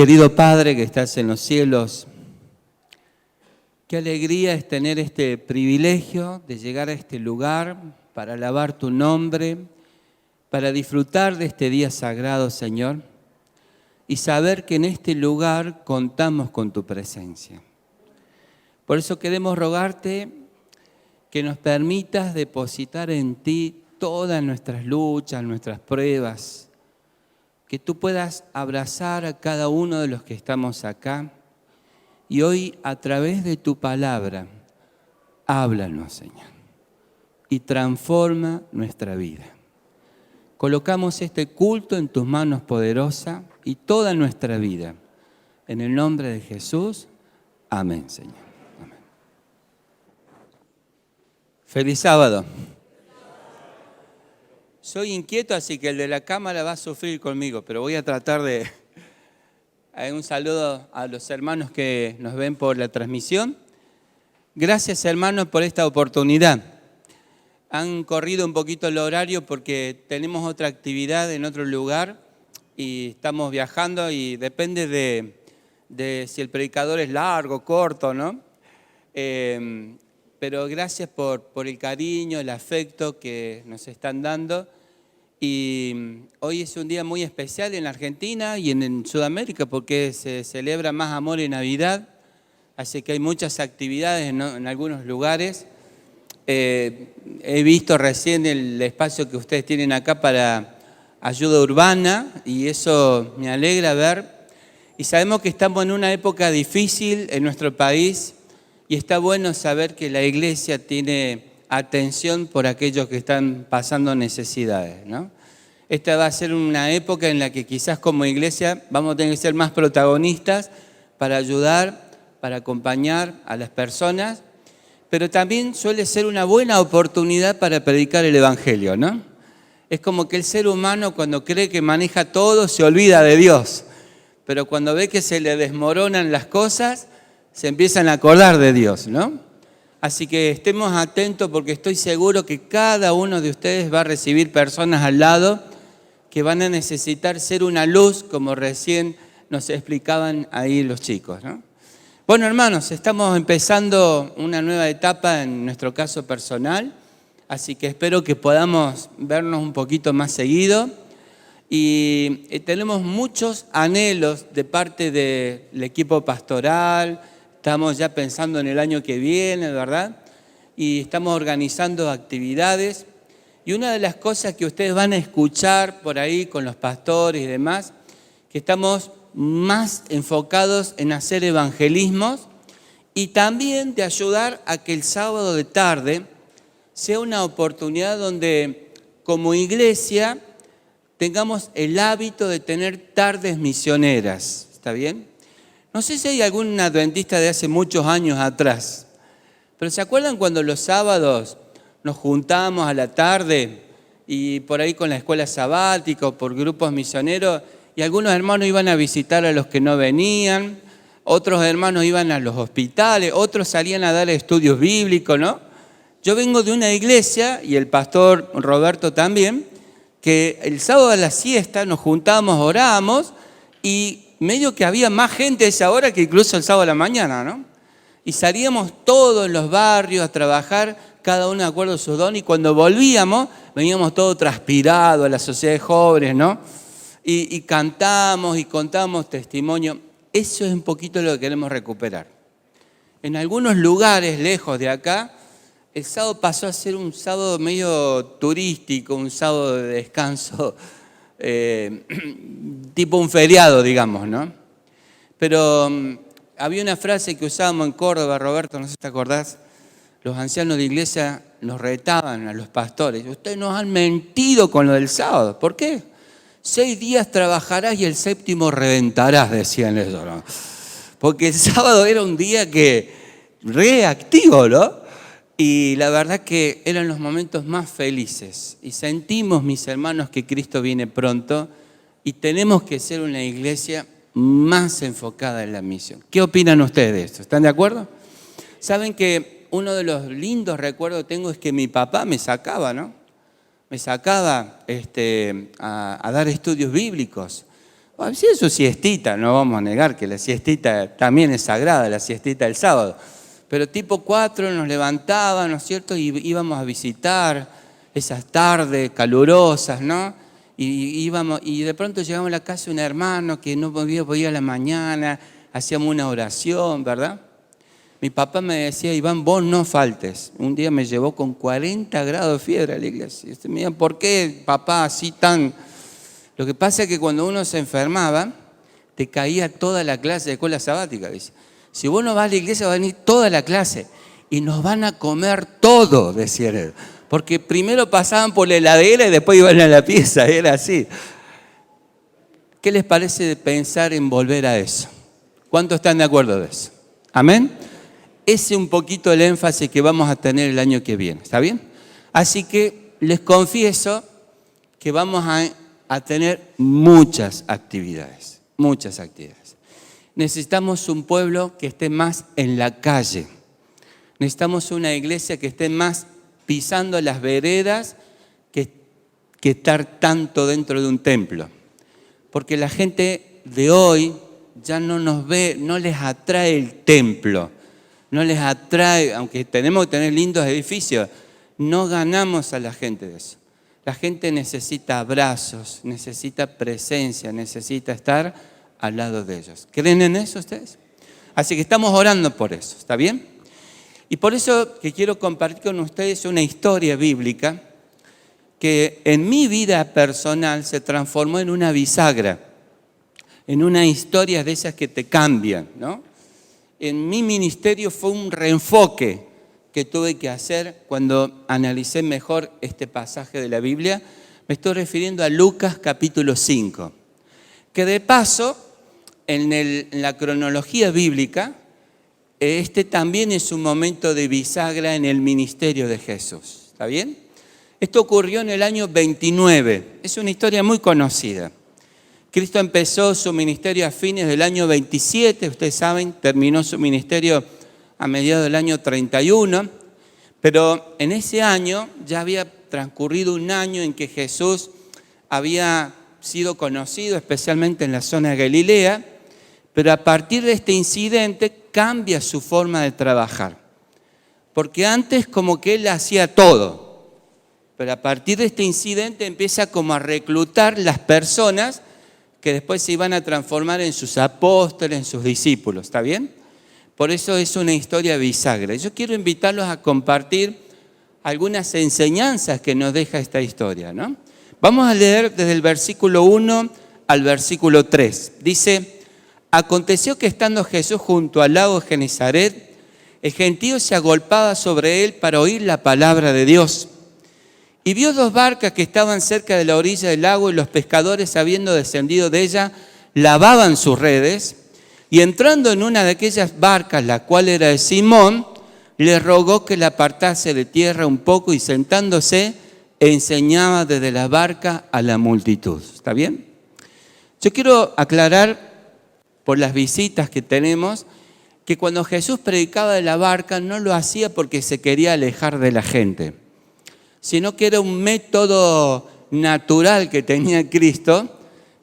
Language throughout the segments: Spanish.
Querido Padre que estás en los cielos, qué alegría es tener este privilegio de llegar a este lugar para alabar tu nombre, para disfrutar de este día sagrado, Señor, y saber que en este lugar contamos con tu presencia. Por eso queremos rogarte que nos permitas depositar en ti todas nuestras luchas, nuestras pruebas, que tú puedas abrazar a cada uno de los que estamos acá y hoy a través de tu palabra, háblanos, Señor, y transforma nuestra vida. Colocamos este culto en tus manos poderosas y toda nuestra vida. En el nombre de Jesús, amén, Señor. Amén. Feliz sábado. Soy inquieto, así que el de la cámara va a sufrir conmigo, pero voy a tratar de... Un saludo a los hermanos que nos ven por la transmisión. Gracias, hermanos, por esta oportunidad. Han corrido un poquito el horario porque tenemos otra actividad en otro lugar y estamos viajando y depende de si el predicador es largo, corto, ¿no? Pero gracias por el cariño, el afecto que nos están dando. Y hoy es un día muy especial en Argentina y en Sudamérica porque se celebra más amor en Navidad. Así que hay muchas actividades en algunos lugares. He visto recién el espacio que ustedes tienen acá para ayuda urbana y eso me alegra ver. Y sabemos que estamos en una época difícil en nuestro país y está bueno saber que la iglesia tiene atención por aquellos que están pasando necesidades, ¿no? Esta va a ser una época en la que quizás como iglesia vamos a tener que ser más protagonistas para ayudar, para acompañar a las personas, pero también suele ser una buena oportunidad para predicar el Evangelio, ¿no? Es como que el ser humano cuando cree que maneja todo se olvida de Dios, pero cuando ve que se le desmoronan las cosas, se empiezan a acordar de Dios, ¿no? Así que estemos atentos porque estoy seguro que cada uno de ustedes va a recibir personas al lado que van a necesitar ser una luz, como recién nos explicaban ahí los chicos, ¿no? Bueno, hermanos, estamos empezando una nueva etapa en nuestro caso personal, así que espero que podamos vernos un poquito más seguido. Y tenemos muchos anhelos de parte del equipo pastoral. Estamos ya pensando en el año que viene, ¿verdad? Y estamos organizando actividades. Y una de las cosas que ustedes van a escuchar por ahí con los pastores y demás, que estamos más enfocados en hacer evangelismos y también de ayudar a que el sábado de tarde sea una oportunidad donde como iglesia tengamos el hábito de tener tardes misioneras. ¿Está bien? No sé si hay algún adventista de hace muchos años atrás, pero ¿se acuerdan cuando los sábados nos juntamos a la tarde y por ahí con la escuela sabática o por grupos misioneros y algunos hermanos iban a visitar a los que no venían, otros hermanos iban a los hospitales, otros salían a dar estudios bíblicos, ¿no? Yo vengo de una iglesia y el pastor Roberto también, que el sábado a la siesta nos juntábamos, orábamos y medio que había más gente a esa hora que incluso el sábado a la mañana, ¿no? Y salíamos todos en los barrios a trabajar, cada uno de acuerdo a sus dones, y cuando volvíamos, veníamos todos transpirados a la sociedad de jóvenes, ¿no? Y cantamos y contamos testimonio. Eso es un poquito lo que queremos recuperar. En algunos lugares lejos de acá, el sábado pasó a ser un sábado medio turístico, un sábado de descanso, tipo un feriado, digamos, ¿no? Pero había una frase que usábamos en Córdoba, Roberto, no sé si te acordás, los ancianos de iglesia nos retaban a los pastores. Ustedes nos han mentido con lo del sábado. ¿Por qué? 6 días trabajarás y el 7º reventarás, decían ellos, ¿no? Porque el sábado era un día que reactivo, ¿no? Y la verdad que eran los momentos más felices. Y sentimos, mis hermanos, que Cristo viene pronto y tenemos que ser una iglesia más enfocada en la misión. ¿Qué opinan ustedes de esto? ¿Están de acuerdo? Saben que uno de los lindos recuerdos que tengo es que mi papá me sacaba, ¿no? Me sacaba a dar estudios bíblicos. hacía su siestita, no vamos a negar que la siestita también es sagrada, la siestita del sábado. Pero tipo 4 nos levantaban, ¿no es cierto? Y íbamos a visitar esas tardes calurosas, ¿no? Y de pronto llegamos a la casa de un hermano que no podía ir a la mañana, hacíamos una oración, ¿verdad? Mi papá me decía, Iván, vos no faltes. Un día me llevó con 40 grados de fiebre a la iglesia. Y usted me dice, ¿por qué, papá, así tan...? Lo que pasa es que cuando uno se enfermaba, te caía toda la clase de escuela sabática, dice. Si vos no vas a la iglesia, va a venir toda la clase. Y nos van a comer todo, decía él. Porque primero pasaban por la heladera y después iban a la pieza, era así. ¿Qué les parece pensar en volver a eso? ¿Cuántos están de acuerdo de eso? ¿Amén? Ese es un poquito el énfasis que vamos a tener el año que viene, ¿está bien? Así que les confieso que vamos a tener muchas actividades. Necesitamos un pueblo que esté más en la calle. Necesitamos una iglesia que esté más pisando las veredas que estar tanto dentro de un templo. Porque la gente de hoy ya no nos ve, no les atrae el templo, no les atrae, aunque tenemos que tener lindos edificios, no ganamos a la gente de eso. La gente necesita abrazos, necesita presencia, necesita estar al lado de ellos. ¿Creen en eso ustedes? Así que estamos orando por eso, ¿está bien? Y por eso que quiero compartir con ustedes una historia bíblica que en mi vida personal se transformó en una bisagra, en una historia de esas que te cambian, ¿no? En mi ministerio fue un reenfoque que tuve que hacer cuando analicé mejor este pasaje de la Biblia. Me estoy refiriendo a Lucas capítulo 5, que de paso, en la cronología bíblica, este también es un momento de bisagra en el ministerio de Jesús. ¿Está bien? Esto ocurrió en el año 29. Es una historia muy conocida. Cristo empezó su ministerio a fines del año 27. Ustedes saben, terminó su ministerio a mediados del año 31. Pero en ese año ya había transcurrido un año en que Jesús había sido conocido, especialmente en la zona de Galilea. Pero a partir de este incidente cambia su forma de trabajar. Porque antes como que él hacía todo. Pero a partir de este incidente empieza como a reclutar las personas que después se iban a transformar en sus apóstoles, en sus discípulos. ¿Está bien? Por eso es una historia bisagra. Yo quiero invitarlos a compartir algunas enseñanzas que nos deja esta historia, ¿no? Vamos a leer desde el versículo 1 al versículo 3. Dice: aconteció que estando Jesús junto al lago de Genesaret, el gentío se agolpaba sobre él para oír la palabra de Dios. Y vio 2 barcas que estaban cerca de la orilla del lago, y los pescadores, habiendo descendido de ella, lavaban sus redes. Y entrando en una de aquellas barcas, la cual era de Simón, le rogó que la apartase de tierra un poco, y sentándose, enseñaba desde la barca a la multitud. ¿Está bien? Yo quiero aclarar, por las visitas que tenemos, que cuando Jesús predicaba de la barca no lo hacía porque se quería alejar de la gente, sino que era un método natural que tenía Cristo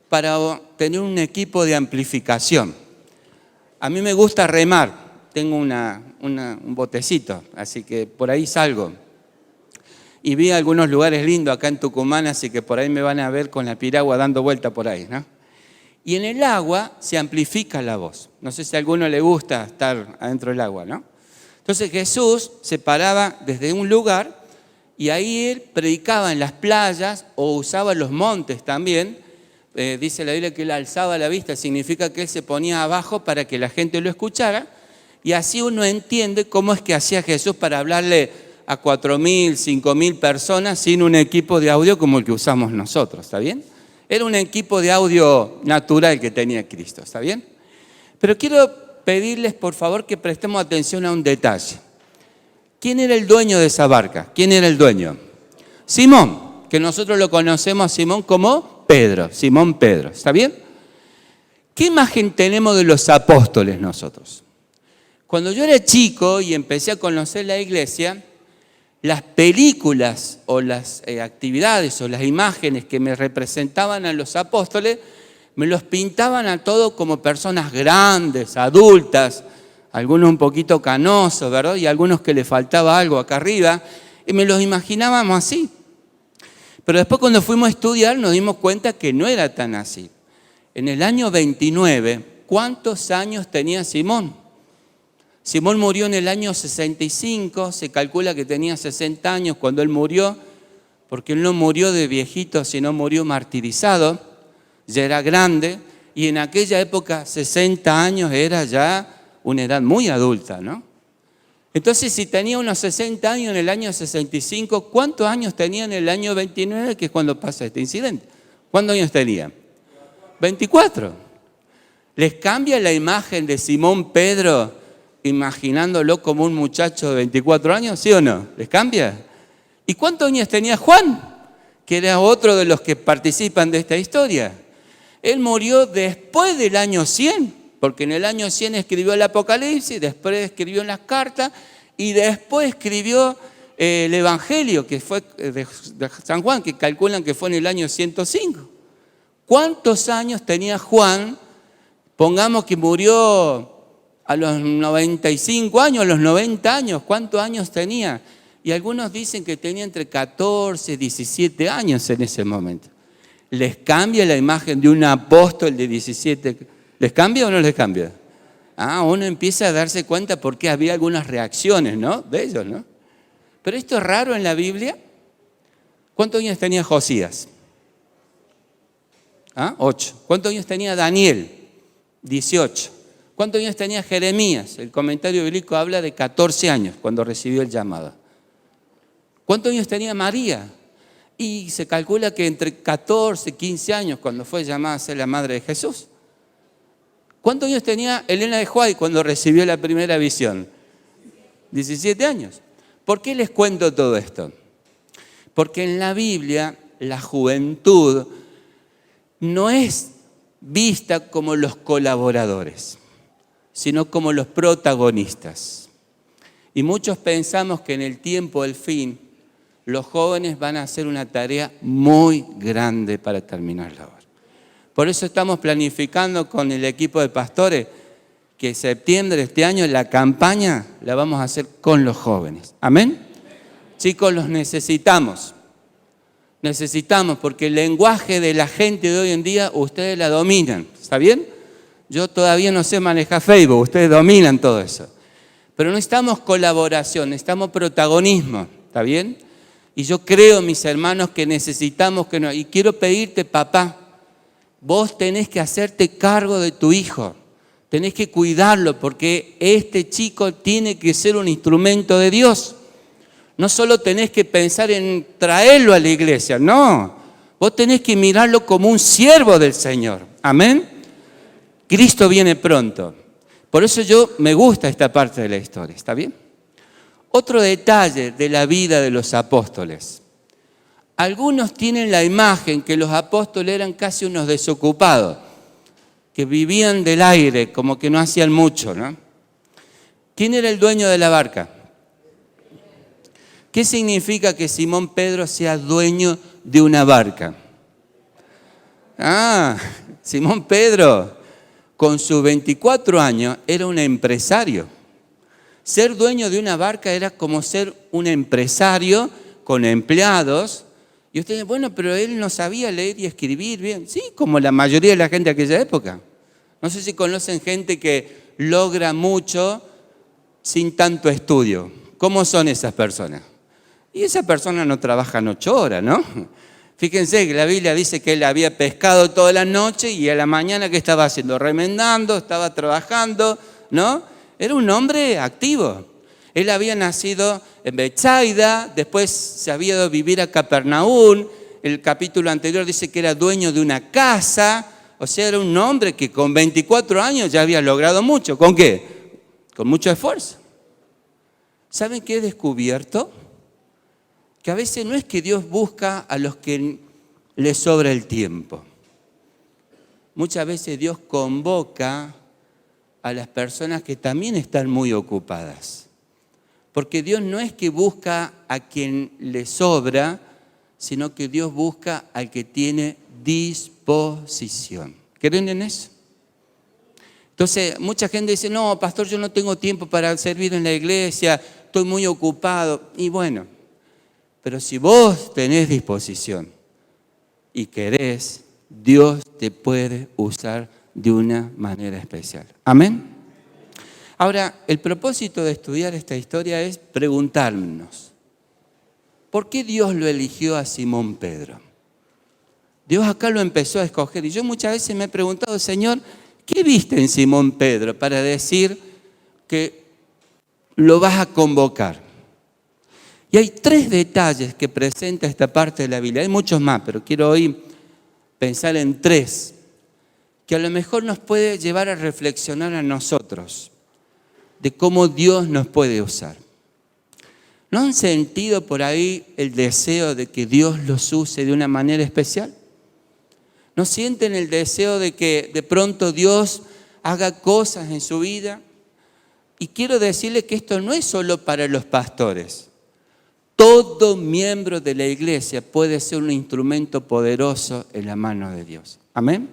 para tener un equipo de amplificación. A mí me gusta remar, tengo un botecito, así que por ahí salgo. Y vi algunos lugares lindos acá en Tucumán, así que por ahí me van a ver con la piragua dando vuelta por ahí, ¿no? Y en el agua se amplifica la voz. No sé si a alguno le gusta estar adentro del agua, ¿no? Entonces Jesús se paraba desde un lugar y ahí él predicaba en las playas o usaba los montes también. Dice la Biblia que él alzaba la vista, significa que él se ponía abajo para que la gente lo escuchara. Y así uno entiende cómo es que hacía Jesús para hablarle a 4.000, 5.000 personas sin un equipo de audio como el que usamos nosotros, ¿está bien? Era un equipo de audio natural que tenía Cristo, ¿está bien? Pero quiero pedirles, por favor, que prestemos atención a un detalle. ¿Quién era el dueño de esa barca? ¿Quién era el dueño? Simón, que nosotros lo conocemos a Simón como Pedro, Simón Pedro, ¿está bien? ¿Qué imagen tenemos de los apóstoles nosotros? Cuando yo era chico y empecé a conocer la iglesia, las películas o las actividades o las imágenes que me representaban a los apóstoles me los pintaban a todos como personas grandes, adultas, algunos un poquito canosos, ¿verdad? Y algunos que le faltaba algo acá arriba, y me los imaginábamos así. Pero después cuando fuimos a estudiar nos dimos cuenta que no era tan así. En el año 29, ¿cuántos años tenía Simón? Simón murió en el año 65, se calcula que tenía 60 años cuando él murió, porque él no murió de viejito, sino murió martirizado, ya era grande, y en aquella época 60 años era ya una edad muy adulta, ¿no? Entonces, si tenía unos 60 años en el año 65, ¿cuántos años tenía en el año 29, que es cuando pasa este incidente? ¿Cuántos años tenía? 24. ¿Les cambia la imagen de Simón Pedro imaginándolo como un muchacho de 24 años? ¿Sí o no? ¿Les cambia? ¿Y cuántos años tenía Juan? Que era otro de los que participan de esta historia. Él murió después del año 100, porque en el año 100 escribió el Apocalipsis, después escribió las cartas y después escribió el Evangelio, que fue de San Juan, que calculan que fue en el año 105. ¿Cuántos años tenía Juan? Pongamos que murió a los 95 años, a los 90 años. ¿Cuántos años tenía? Y algunos dicen que tenía entre 14 y 17 años en ese momento. ¿Les cambia la imagen de un apóstol de 17? ¿Les cambia o no les cambia? Uno empieza a darse cuenta porque había algunas reacciones, ¿no? De ellos, ¿no? Pero esto es raro en la Biblia. ¿Cuántos años tenía Josías? 8. ¿Cuántos años tenía Daniel? 18. ¿Cuántos años tenía Jeremías? El comentario bíblico habla de 14 años cuando recibió el llamado. ¿Cuántos años tenía María? Y se calcula que entre 14 y 15 años cuando fue llamada a ser la madre de Jesús. ¿Cuántos años tenía Elena de White cuando recibió la primera visión? 17 años. ¿Por qué les cuento todo esto? Porque en la Biblia la juventud no es vista como los colaboradores, sino como los protagonistas. Y muchos pensamos que en el tiempo del fin los jóvenes van a hacer una tarea muy grande para terminar la obra. Por eso estamos planificando con el equipo de pastores que en septiembre de este año la campaña la vamos a hacer con los jóvenes. ¿Amén? Chicos, los necesitamos. Necesitamos porque el lenguaje de la gente de hoy en día ustedes la dominan. ¿Está bien? Yo todavía no sé manejar Facebook, ustedes dominan todo eso. Pero necesitamos colaboración, necesitamos protagonismo. ¿Está bien? Y yo creo, mis hermanos, que necesitamos que no. Y quiero pedirte, papá, vos tenés que hacerte cargo de tu hijo. Tenés que cuidarlo porque este chico tiene que ser un instrumento de Dios. No solo tenés que pensar en traerlo a la iglesia, no. Vos tenés que mirarlo como un siervo del Señor. Amén. Cristo viene pronto. Por eso me gusta esta parte de la historia. ¿Está bien? Otro detalle de la vida de los apóstoles. Algunos tienen la imagen que los apóstoles eran casi unos desocupados, que vivían del aire, como que no hacían mucho, ¿no? ¿Quién era el dueño de la barca? ¿Qué significa que Simón Pedro sea dueño de una barca? Simón Pedro, con sus 24 años, era un empresario. Ser dueño de una barca era como ser un empresario con empleados. Y ustedes, bueno, pero él no sabía leer y escribir bien. Sí, como la mayoría de la gente de aquella época. No sé si conocen gente que logra mucho sin tanto estudio. ¿Cómo son esas personas? Y esa persona no trabaja 8 horas, ¿no? Fíjense que la Biblia dice que él había pescado toda la noche y a la mañana, ¿qué estaba haciendo? Remendando, estaba trabajando, ¿no? Era un hombre activo. Él había nacido en Betsaida, después se había ido a vivir a Capernaum. El capítulo anterior dice que era dueño de una casa. O sea, era un hombre que con 24 años ya había logrado mucho. ¿Con qué? Con mucho esfuerzo. ¿Saben qué he descubierto? Que a veces no es que Dios busca a los que les sobra el tiempo. Muchas veces Dios convoca a las personas que también están muy ocupadas. Porque Dios no es que busca a quien le sobra, sino que Dios busca al que tiene disposición. ¿Creen en eso? Entonces, mucha gente dice, no, pastor, yo no tengo tiempo para servir en la iglesia, estoy muy ocupado. Y bueno, pero si vos tenés disposición y querés, Dios te puede usar de una manera especial. ¿Amén? Ahora, el propósito de estudiar esta historia es preguntarnos, ¿por qué Dios lo eligió a Simón Pedro? Dios acá lo empezó a escoger y yo muchas veces me he preguntado, Señor, ¿qué viste en Simón Pedro para decir que lo vas a convocar? Y hay 3 detalles que presenta esta parte de la Biblia. Hay muchos más, pero quiero hoy pensar en 3, que a lo mejor nos puede llevar a reflexionar a nosotros de cómo Dios nos puede usar. ¿No han sentido por ahí el deseo de que Dios los use de una manera especial? ¿No sienten el deseo de que de pronto Dios haga cosas en su vida? Y quiero decirles que esto no es solo para los pastores. Todo miembro de la iglesia puede ser un instrumento poderoso en la mano de Dios. ¿Amén?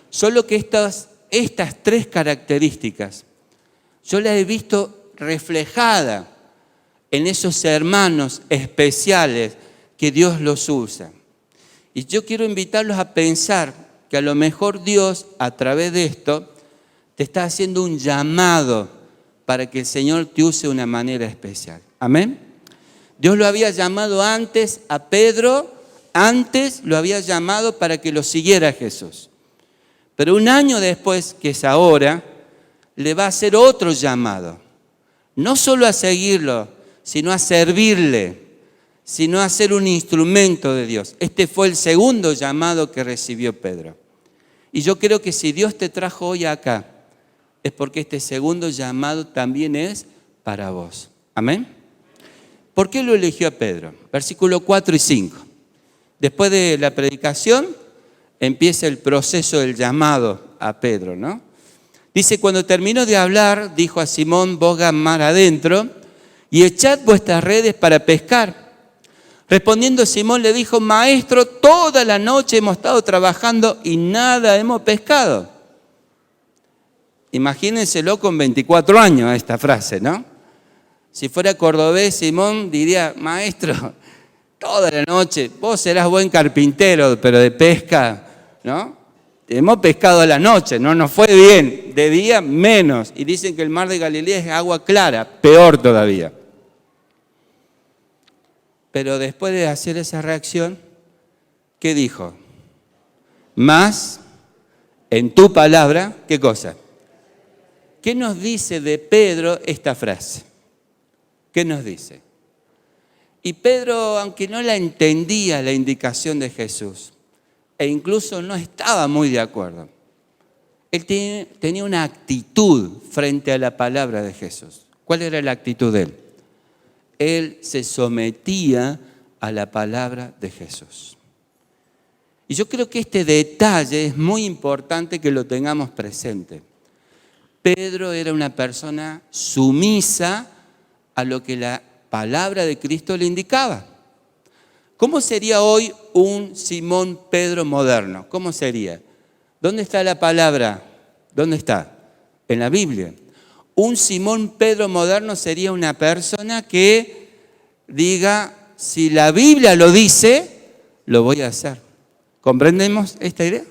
Solo que estas 3 características yo las he visto reflejadas en esos hermanos especiales que Dios los usa. Y yo quiero invitarlos a pensar que a lo mejor Dios, a través de esto, te está haciendo un llamado para que el Señor te use de una manera especial. ¿Amén? Dios lo había llamado antes a Pedro, antes lo había llamado para que lo siguiera Jesús. Pero un año después, que es ahora, le va a hacer otro llamado. No solo a seguirlo, sino a servirle, sino a ser un instrumento de Dios. Este fue el segundo llamado que recibió Pedro. Y yo creo que si Dios te trajo hoy acá, es porque este segundo llamado también es para vos. ¿Amén? ¿Por qué lo eligió a Pedro? Versículos 4 y 5. Después de la predicación, empieza el proceso del llamado a Pedro, ¿no? Dice, cuando terminó de hablar, dijo a Simón, boga mar adentro y echad vuestras redes para pescar. Respondiendo Simón le dijo, maestro, toda la noche hemos estado trabajando y nada hemos pescado. Imagínenselo con 24 años esta frase, ¿no? Si fuera cordobés, Simón diría, maestro, toda la noche, vos serás buen carpintero, pero de pesca, ¿no? Hemos pescado a la noche, no nos fue bien, de día menos. Y dicen que el mar de Galilea es agua clara, peor todavía. Pero después de hacer esa reacción, ¿qué dijo? Más en tu palabra, ¿qué cosa? ¿Qué nos dice de Pedro esta frase? ¿Qué nos dice? Y Pedro, aunque no la entendía la indicación de Jesús, e incluso no estaba muy de acuerdo, él tenía una actitud frente a la palabra de Jesús. ¿Cuál era la actitud de él? Él se sometía a la palabra de Jesús. Y yo creo que este detalle es muy importante que lo tengamos presente. Pedro era una persona sumisa a lo que la palabra de Cristo le indicaba. ¿Cómo sería hoy un Simón Pedro moderno? ¿Cómo sería? ¿Dónde está la palabra? ¿Dónde está? En la Biblia. Un Simón Pedro moderno sería una persona que diga, si la Biblia lo dice, lo voy a hacer. ¿Comprendemos esta idea?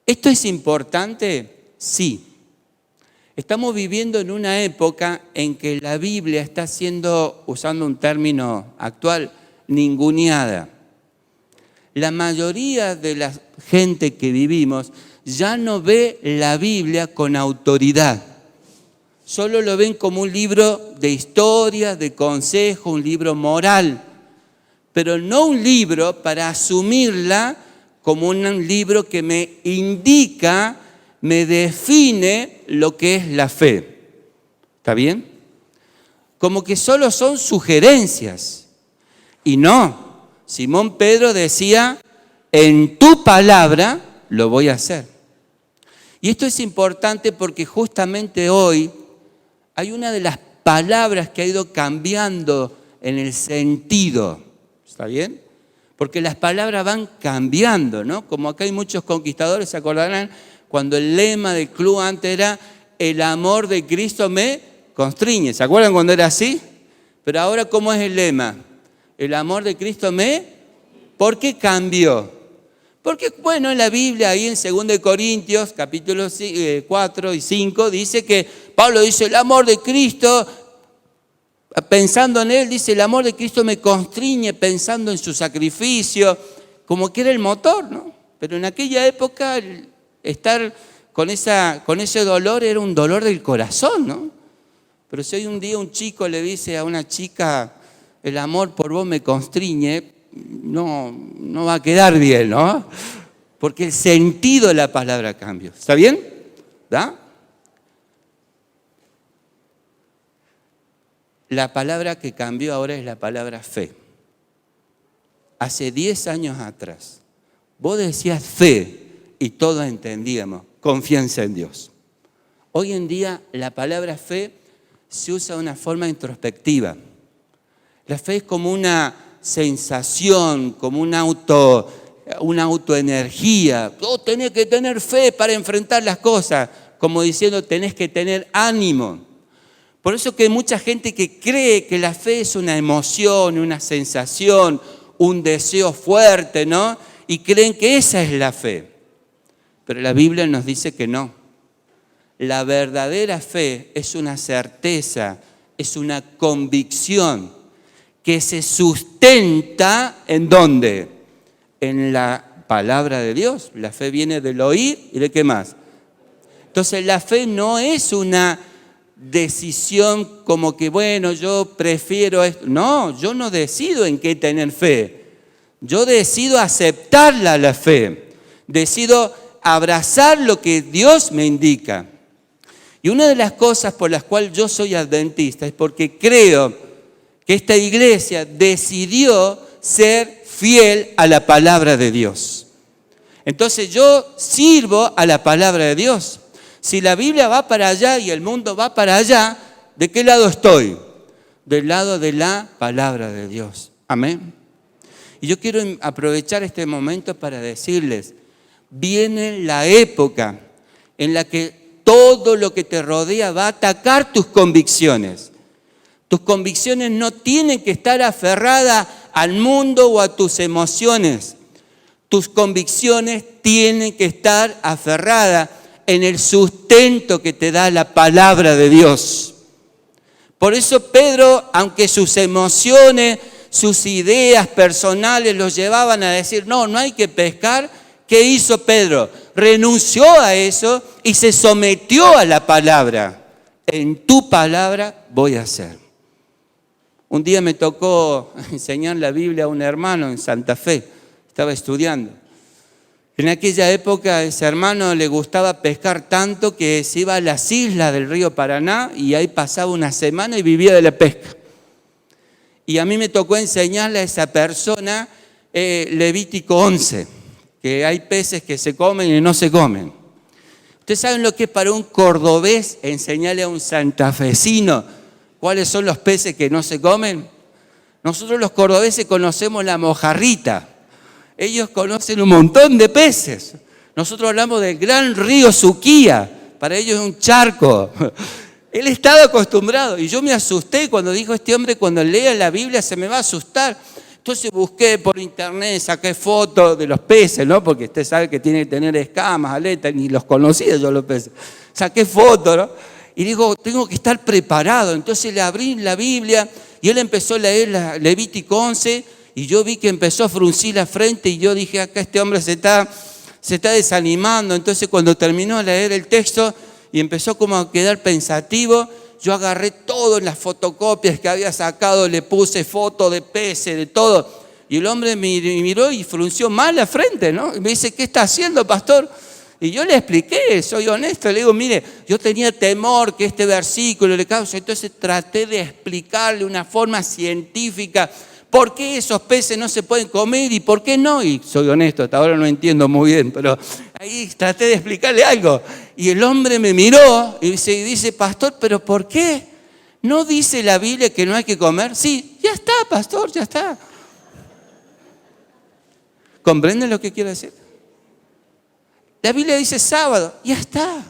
¿Esto es importante? Sí. Estamos viviendo en una época en que la Biblia está siendo, usando un término actual, ninguneada. La mayoría de la gente que vivimos ya no ve la Biblia con autoridad. Solo lo ven como un libro de historia, de consejo, un libro moral, pero no un libro para asumirla como un libro que me indica, me define lo que es la fe. ¿Está bien? Como que solo son sugerencias. Y no, Simón Pedro decía, en tu palabra lo voy a hacer. Y esto es importante porque justamente hoy hay una de las palabras que ha ido cambiando en el sentido, ¿está bien? porque las palabras van cambiando, ¿no? Como acá hay muchos conquistadores, ¿se acordarán? Cuando el lema del club antes era el amor de Cristo me constriñe. ¿Se acuerdan cuando era así? Pero ahora, ¿cómo es el lema? El amor de Cristo me... ¿Por qué cambió? Porque, bueno, en la Biblia, ahí en 2 Corintios, capítulos 4 y 5, dice que Pablo dice, el amor de Cristo, pensando en él, dice, el amor de Cristo me constriñe pensando en su sacrificio, como que era el motor, ¿no? Pero en aquella época, estar con ese dolor era un dolor del corazón, ¿no? Pero si hoy un día un chico le dice a una chica, el amor por vos me constriñe, no va a quedar bien, ¿no? Porque el sentido de la palabra cambió. ¿Está bien? ¿Da? La palabra que cambió ahora es la palabra fe. Hace 10 años atrás, vos decías fe y todos entendíamos, confianza en Dios. Hoy en día la palabra fe se usa de una forma introspectiva. La fe es como una sensación, como una autoenergía. Vos tenés que tener fe para enfrentar las cosas, como diciendo tenés que tener ánimo. Por eso que hay mucha gente que cree que la fe es una emoción, una sensación, un deseo fuerte, ¿no? Y creen que esa es la fe. Pero la Biblia nos dice que no. La verdadera fe es una certeza, es una convicción que se sustenta ¿en dónde? En la palabra de Dios. La fe viene del oír y ¿de qué más? Entonces la fe no es una decisión como que, bueno, yo prefiero esto. No, yo no decido en qué tener fe. Yo decido aceptarla la fe. Decido abrazar lo que Dios me indica. Y una de las cosas por las cuales yo soy adventista es porque creo que esta iglesia decidió ser fiel a la palabra de Dios. Entonces yo sirvo a la palabra de Dios. Si la Biblia va para allá y el mundo va para allá, ¿de qué lado estoy? Del lado de la palabra de Dios. Amén. Y yo quiero aprovechar este momento para decirles, viene la época en la que todo lo que te rodea va a atacar tus convicciones. Tus convicciones no tienen que estar aferradas al mundo o a tus emociones. Tus convicciones tienen que estar aferradas en el sustento que te da la palabra de Dios. Por eso Pedro, aunque sus emociones, sus ideas personales los llevaban a decir, no hay que pescar, ¿qué hizo Pedro? Renunció a eso y se sometió a la palabra. En tu palabra voy a hacer. Un día me tocó enseñar la Biblia a un hermano en Santa Fe. Estaba estudiando. En aquella época a ese hermano le gustaba pescar tanto que se iba a las islas del río Paraná y ahí pasaba una semana y vivía de la pesca. Y a mí me tocó enseñarle a esa persona Levítico 11, que hay peces que se comen y no se comen. ¿Ustedes saben lo que es para un cordobés enseñarle a un santafesino cuáles son los peces que no se comen? Nosotros los cordobeses conocemos la mojarrita. Ellos conocen un montón de peces. Nosotros hablamos del gran río Suquía. Para ellos es un charco. Él estaba acostumbrado y yo me asusté cuando dijo este hombre, cuando lea la Biblia se me va a asustar. Entonces busqué por internet, saqué fotos de los peces, ¿no? Porque usted sabe que tiene que tener escamas, aletas, ni los conocía yo los peces. Saqué fotos, ¿no? Y digo, tengo que estar preparado. Entonces le abrí la Biblia y él empezó a leer Levítico 11 y yo vi que empezó a fruncir la frente y yo dije, acá este hombre se está desanimando. Entonces cuando terminó de leer el texto y empezó como a quedar pensativo, yo agarré todo en las fotocopias que había sacado, le puse fotos de peces, de todo. Y el hombre me miró y frunció mal la frente, ¿no? Y me dice, ¿qué está haciendo, pastor? Y yo le expliqué, soy honesto, le digo, mire, yo tenía temor que este versículo le cause, entonces traté de explicarle de una forma científica por qué esos peces no se pueden comer y por qué no. Y soy honesto, hasta ahora no entiendo muy bien, pero ahí traté de explicarle algo. Y el hombre me miró y dice, pastor, ¿pero por qué? ¿No dice la Biblia que no hay que comer? Sí, ya está, pastor, ya está. ¿Comprenden lo que quiero decir? La Biblia dice sábado, ya está.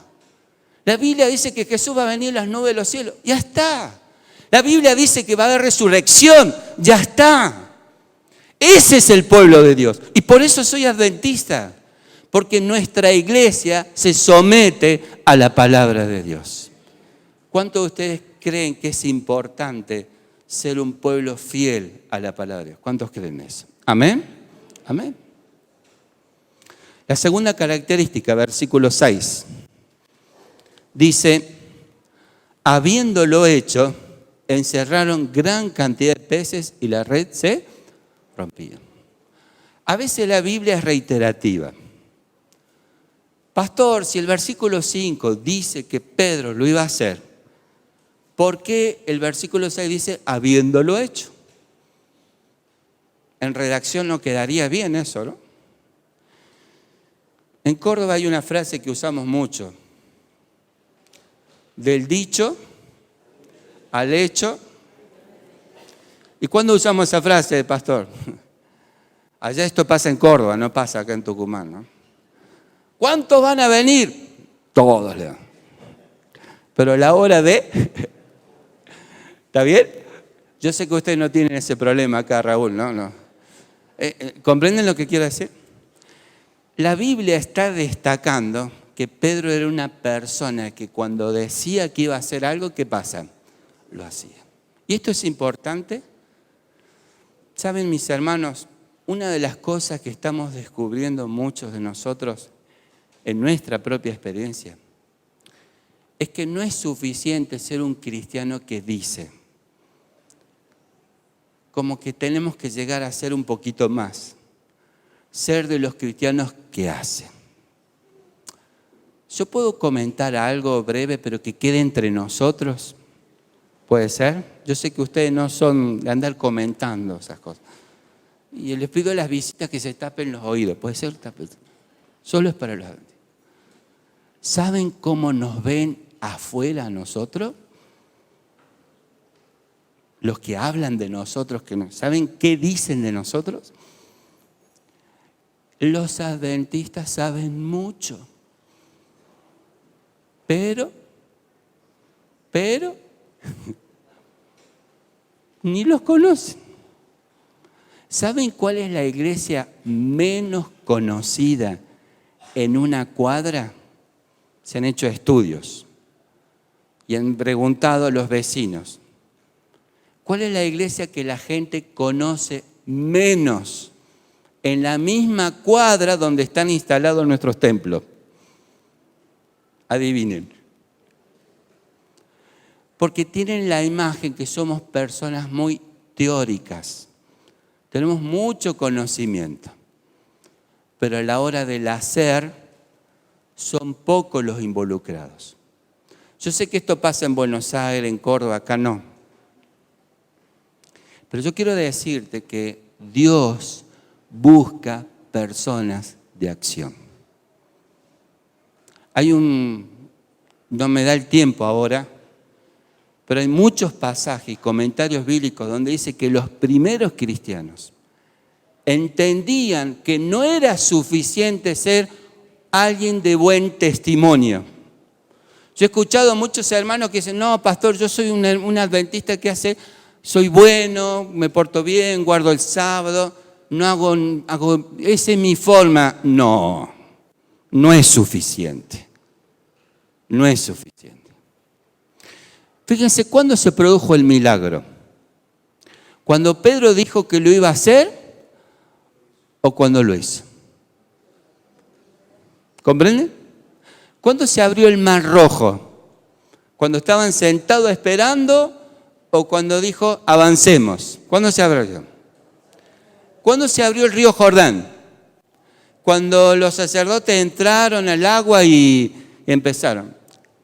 La Biblia dice que Jesús va a venir en las nubes de los cielos, ya está. La Biblia dice que va a haber resurrección, ya está. Ese es el pueblo de Dios. Y por eso soy adventista, porque nuestra iglesia se somete a la palabra de Dios. ¿Cuántos de ustedes creen que es importante ser un pueblo fiel a la palabra de Dios? ¿Cuántos creen eso? ¿Amén? Amén. La segunda característica, versículo 6, dice, habiéndolo hecho, encerraron gran cantidad de peces y la red se rompía. A veces la Biblia es reiterativa. Pastor, si el versículo 5 dice que Pedro lo iba a hacer, ¿por qué el versículo 6 dice habiéndolo hecho? En redacción no quedaría bien eso, ¿no? En Córdoba hay una frase que usamos mucho. Del dicho al hecho. ¿Y cuándo usamos esa frase, pastor? Allá esto pasa en Córdoba, no pasa acá en Tucumán, ¿no? ¿Cuántos van a venir? Todos, León. Pero la hora de... ¿Está bien? Yo sé que ustedes no tienen ese problema acá, Raúl, ¿no? ¿Comprenden lo que quiero decir? La Biblia está destacando que Pedro era una persona que cuando decía que iba a hacer algo, ¿qué pasa? Lo hacía. Y esto es importante. ¿Saben, mis hermanos? Una de las cosas que estamos descubriendo muchos de nosotros en nuestra propia experiencia es que no es suficiente ser un cristiano que dice, como que tenemos que llegar a ser un poquito más, ser de los cristianos que hacen. Yo puedo comentar algo breve, pero que quede entre nosotros. ¿Puede ser? Yo sé que ustedes no son de andar comentando esas cosas. Y les pido a las visitas que se tapen los oídos. ¿Puede ser? Solo es para los adultos. ¿Saben cómo nos ven afuera a nosotros? Los que hablan de nosotros, ¿saben qué dicen de nosotros? Los adventistas saben mucho. Pero, ni los conocen. ¿Saben cuál es la iglesia menos conocida en una cuadra? Se han hecho estudios y han preguntado a los vecinos, ¿cuál es la iglesia que la gente conoce menos en la misma cuadra donde están instalados nuestros templos? Adivinen. Porque tienen la imagen que somos personas muy teóricas. Tenemos mucho conocimiento. Pero a la hora del hacer, son pocos los involucrados. Yo sé que esto pasa en Buenos Aires, en Córdoba, acá no. Pero yo quiero decirte que Dios busca personas de acción. No me da el tiempo ahora, pero hay muchos pasajes y comentarios bíblicos donde dice que los primeros cristianos entendían que no era suficiente ser alguien de buen testimonio. Yo he escuchado a muchos hermanos que dicen, no, pastor, yo soy un adventista que soy bueno, me porto bien, guardo el sábado, esa es mi forma. No es suficiente. No es suficiente. Fíjense, ¿cuándo se produjo el milagro? ¿Cuando Pedro dijo que lo iba a hacer o cuando lo hizo? ¿Comprenden? ¿Cuándo se abrió el Mar Rojo? ¿Cuando estaban sentados esperando o cuando dijo avancemos? ¿Cuándo se abrió? ¿Cuándo se abrió el río Jordán? Cuando los sacerdotes entraron al agua y empezaron.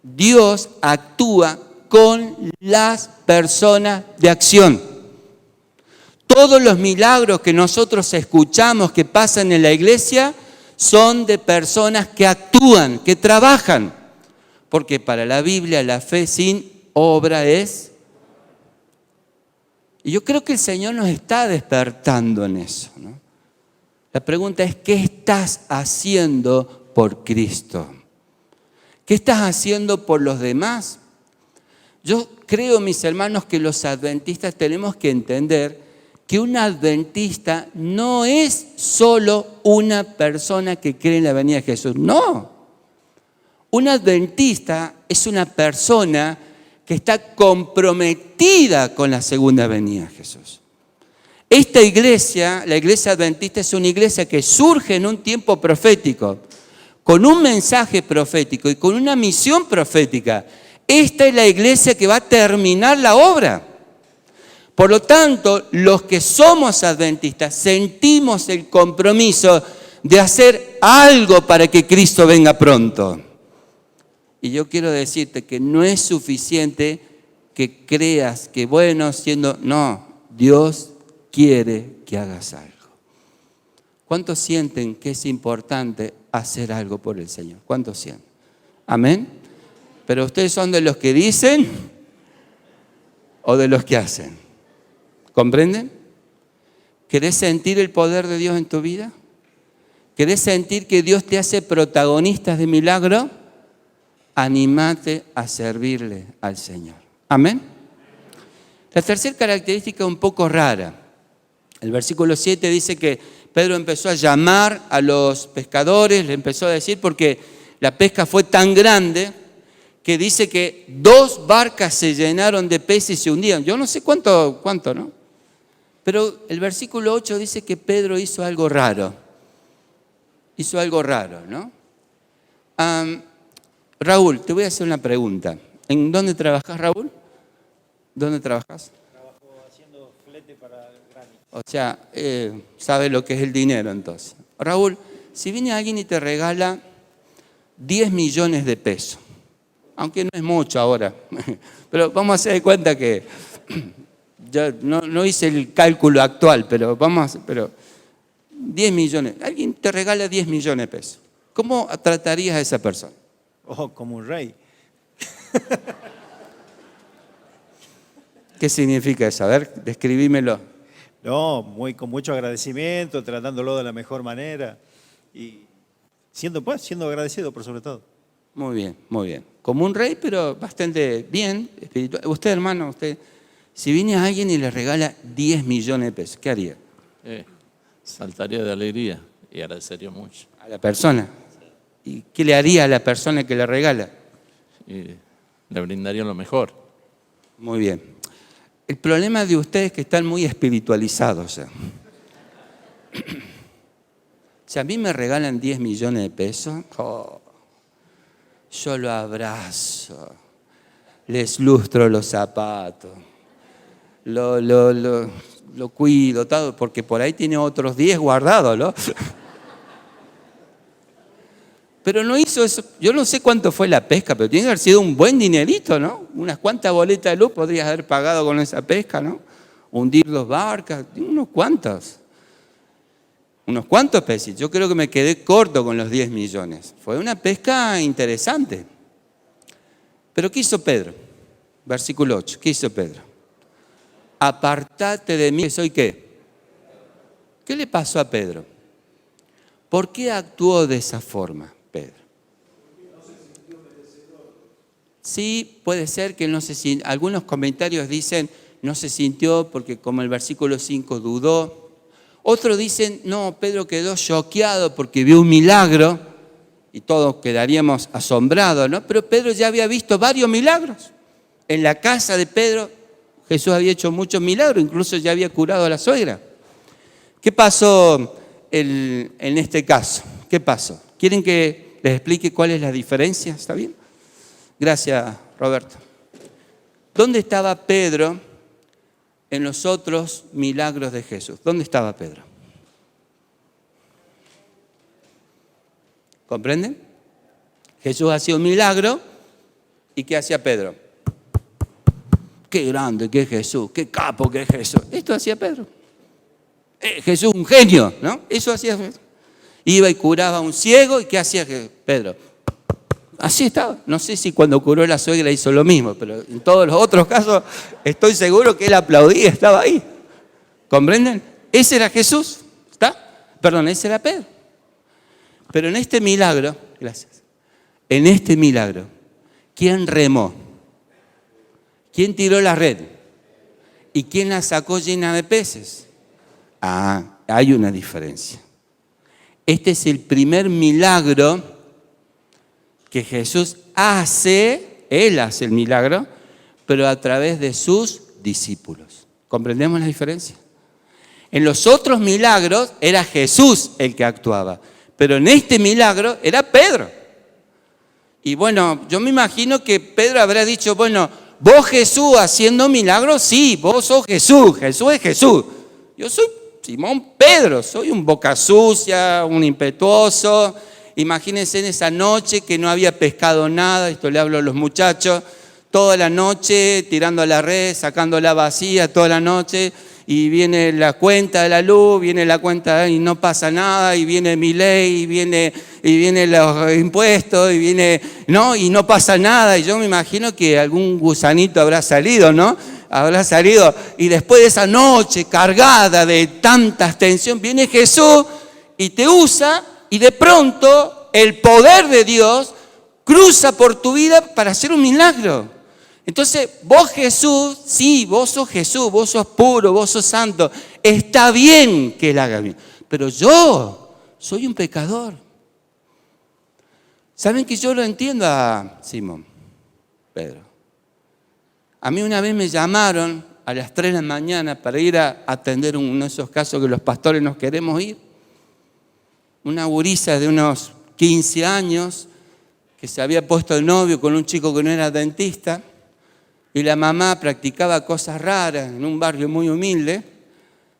Dios actúa con las personas de acción. Todos los milagros que nosotros escuchamos que pasan en la iglesia son de personas que actúan, que trabajan. Porque para la Biblia la fe sin obra es... Y yo creo que el Señor nos está despertando en eso, ¿no? La pregunta es, ¿qué estás haciendo por Cristo? ¿Qué estás haciendo por los demás? Yo creo, mis hermanos, que los adventistas tenemos que entender que un adventista no es solo una persona que cree en la venida de Jesús. No. Un adventista es una persona que está comprometida con la segunda venida de Jesús. Esta iglesia, la iglesia adventista, es una iglesia que surge en un tiempo profético, con un mensaje profético y con una misión profética. Esta es la iglesia que va a terminar la obra. Por lo tanto, los que somos adventistas sentimos el compromiso de hacer algo para que Cristo venga pronto. Y yo quiero decirte que no es suficiente que creas que no, Dios quiere que hagas algo. ¿Cuántos sienten que es importante hacer algo por el Señor? ¿Cuántos sienten? Amén. Pero ustedes son de los que dicen o de los que hacen. ¿Comprenden? ¿Querés sentir el poder de Dios en tu vida? ¿Querés sentir que Dios te hace protagonista de milagro? Anímate a servirle al Señor. Amén. La tercera característica es un poco rara. El versículo 7 dice que Pedro empezó a llamar a los pescadores, le empezó a decir porque la pesca fue tan grande que dice que 2 barcas se llenaron de peces y se hundían. Yo no sé cuánto, ¿no? Pero el versículo 8 dice que Pedro hizo algo raro. Hizo algo raro, ¿no? Raúl, te voy a hacer una pregunta. ¿En dónde trabajas, Raúl? ¿Dónde trabajas? Trabajo haciendo flete para granito. O sea, sabe lo que es el dinero entonces. Raúl, si viene alguien y te regala 10 millones de pesos, aunque no es mucho ahora, pero vamos a hacer de cuenta que ya no hice el cálculo actual, pero 10 millones, alguien te regala 10 millones de pesos, ¿cómo tratarías a esa persona? Oh, como un rey. ¿Qué significa eso? A ver, describímelo. No, con mucho agradecimiento, tratándolo de la mejor manera y siendo agradecido por sobre todo. Muy bien, muy bien. Como un rey, pero bastante bien, espiritual. Usted, hermano, si viene alguien y le regala 10 millones de pesos, ¿qué haría? Saltaría de alegría y agradecería mucho. A la persona. ¿Y qué le haría a la persona que le regala? Y le brindaría lo mejor. Muy bien. El problema de ustedes es que están muy espiritualizados. Si a mí me regalan 10 millones de pesos, yo lo abrazo, les lustro los zapatos, lo cuido, todo, porque por ahí tiene otros 10 guardados, ¿no? Pero no hizo eso. Yo no sé cuánto fue la pesca, pero tiene que haber sido un buen dinerito, ¿no? Unas cuantas boletas de luz podrías haber pagado con esa pesca, ¿no? Hundir 2 barcas, unos cuantos peces. Yo creo que me quedé corto con los 10 millones. Fue una pesca interesante. Pero ¿qué hizo Pedro? Versículo 8. ¿Qué hizo Pedro? Apartate de mí, que soy ¿qué? ¿Qué le pasó a Pedro? ¿Por qué actuó de esa forma, Pedro? Sí, puede ser que no se sintió. Algunos comentarios dicen no se sintió porque como el versículo 5 dudó. Otros dicen, no, Pedro quedó choqueado porque vio un milagro y todos quedaríamos asombrados, ¿no? Pero Pedro ya había visto varios milagros. En la casa de Pedro Jesús había hecho muchos milagros, incluso ya había curado a la suegra. ¿Qué pasó en este caso? ¿Qué pasó? ¿Quieren que les explique cuál es la diferencia? ¿Está bien? Gracias, Roberto. ¿Dónde estaba Pedro en los otros milagros de Jesús? ¿Dónde estaba Pedro? ¿Comprenden? Jesús hacía un milagro y ¿qué hacía Pedro? Qué grande que es Jesús, qué capo que es Jesús. Esto hacía Pedro. Jesús un genio, ¿no? Eso hacía Pedro. Iba y curaba a un ciego y ¿qué hacía Pedro? Así estaba. No sé si cuando curó a la suegra hizo lo mismo, pero en todos los otros casos estoy seguro que él aplaudía, estaba ahí. ¿Comprenden? Ese era Jesús, ¿está? Perdón, ese era Pedro. Pero en este milagro, gracias, en este milagro, ¿quién remó? ¿Quién tiró la red? ¿Y quién la sacó llena de peces? Ah, hay una diferencia. Este es el primer milagro que Jesús hace, Él hace el milagro, pero a través de sus discípulos. ¿Comprendemos la diferencia? En los otros milagros era Jesús el que actuaba, pero en este milagro era Pedro. Y bueno, yo me imagino que Pedro habrá dicho, bueno, vos Jesús haciendo milagros, sí, vos sos Jesús, Jesús es Jesús. Yo soy Simón Pedro, soy un boca sucia, un impetuoso. Imagínense en esa noche que no había pescado nada, esto le hablo a los muchachos, toda la noche tirando la red, sacándola vacía toda la noche, y viene la cuenta de la luz, viene la cuenta y no pasa nada, y viene mi ley, y viene los impuestos, y no pasa nada. Y yo me imagino que algún gusanito habrá salido, ¿no? Habrá salido, y después de esa noche cargada de tantas tensión, viene Jesús y te usa, y de pronto el poder de Dios cruza por tu vida para hacer un milagro. Entonces, vos Jesús, sí, vos sos Jesús, vos sos puro, vos sos santo, está bien que Él haga bien, pero yo soy un pecador. ¿Saben que yo lo entiendo a Simón, Pedro? A mí una vez me llamaron a las 3 de la mañana para ir a atender uno de esos casos que los pastores nos queremos ir. Una gurisa de unos 15 años que se había puesto de novio con un chico que no era dentista, y la mamá practicaba cosas raras en un barrio muy humilde.